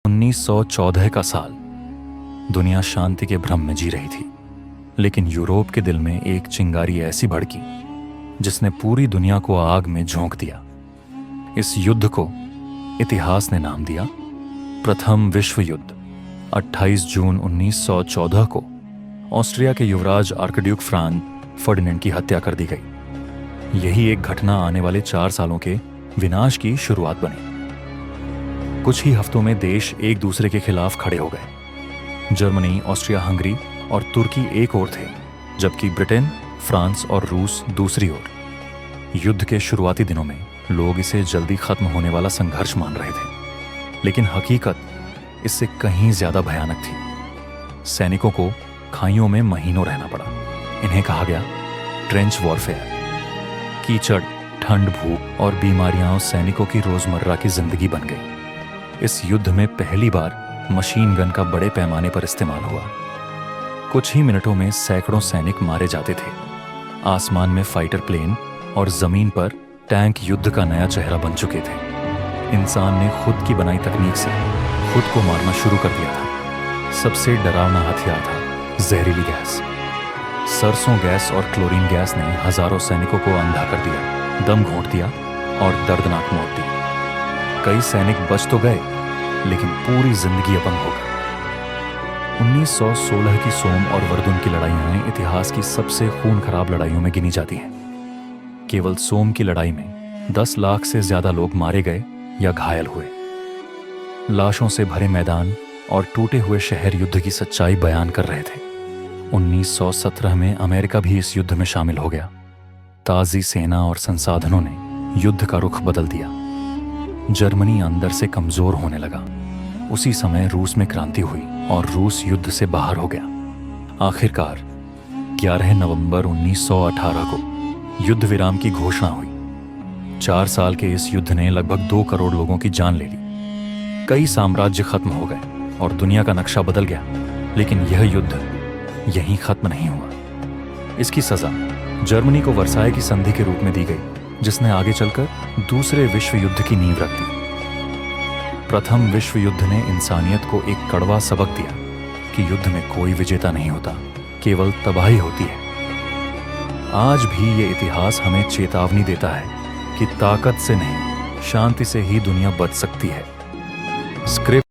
1914 का साल। दुनिया शांति के भ्रम में जी रही थी, लेकिन यूरोप के दिल में एक चिंगारी ऐसी भड़की जिसने पूरी दुनिया को आग में झोंक दिया। इस युद्ध को इतिहास ने नाम दिया प्रथम विश्व युद्ध। 28 जून 1914 को ऑस्ट्रिया के युवराज आर्कड्यूक फ्रांज फर्डिनेंड की हत्या कर दी गई। यही एक घटना आने वाले 4 सालों के विनाश की शुरुआत बनी। कुछ ही हफ्तों में देश एक दूसरे के खिलाफ खड़े हो गए। जर्मनी, ऑस्ट्रिया हंगरी और तुर्की एक ओर थे, जबकि ब्रिटेन, फ्रांस और रूस दूसरी ओर। युद्ध के शुरुआती दिनों में लोग इसे जल्दी खत्म होने वाला संघर्ष मान रहे थे, लेकिन हकीकत इससे कहीं ज्यादा भयानक थी। सैनिकों को खाइयों में महीनों रहना पड़ा। इन्हें कहा गया ट्रेंच वॉरफेयर। कीचड़, ठंड, भूख और बीमारियां सैनिकों की रोजमर्रा की जिंदगी बन गई। इस युद्ध में पहली बार मशीन गन का बड़े पैमाने पर इस्तेमाल हुआ। कुछ ही मिनटों में सैकड़ों सैनिक मारे जाते थे। आसमान में फाइटर प्लेन और जमीन पर टैंक युद्ध का नया चेहरा बन चुके थे। इंसान ने खुद की बनाई तकनीक से खुद को मारना शुरू कर दिया था। सबसे डरावना हथियार था जहरीली गैस। सरसों गैस और क्लोरीन गैस ने हजारों सैनिकों को अंधा कर दिया, दम घोंट दिया और दर्दनाक मौत दी। कई सैनिक बच तो गए, लेकिन पूरी जिंदगी अपंग हो गई। 1916 की सोम और वर्दुन की लड़ाइयां इतिहास की सबसे खून खराब लड़ाइयों में गिनी जाती हैं। केवल सोम की लड़ाई में 10 लाख से ज्यादा लोग मारे गए या घायल हुए। लाशों से भरे मैदान और टूटे हुए शहर युद्ध की सच्चाई बयान कर रहे थे। 1917 में अमेरिका भी इस युद्ध में शामिल हो गया। ताजी सेना और संसाधनों ने युद्ध का रुख बदल दिया। जर्मनी अंदर से कमजोर होने लगा। उसी समय रूस में क्रांति हुई और रूस युद्ध से बाहर हो गया। आखिरकार 11 नवंबर 1918 को युद्ध विराम की घोषणा हुई। 4 साल के इस युद्ध ने लगभग 2 करोड़ लोगों की जान ले ली। कई साम्राज्य खत्म हो गए और दुनिया का नक्शा बदल गया, लेकिन यह युद्ध यहीं खत्म नहीं हुआ। इसकी सजा जर्मनी को वर्साई की संधि के रूप में दी गई, जिसने आगे चलकर दूसरे विश्व युद्ध की नींव रख दी। प्रथम विश्व युद्ध ने इंसानियत को एक कड़वा सबक दिया कि युद्ध में कोई विजेता नहीं होता, केवल तबाही होती है। आज भी ये इतिहास हमें चेतावनी देता है कि ताकत से नहीं, शांति से ही दुनिया बच सकती है। स्क्रिप्ट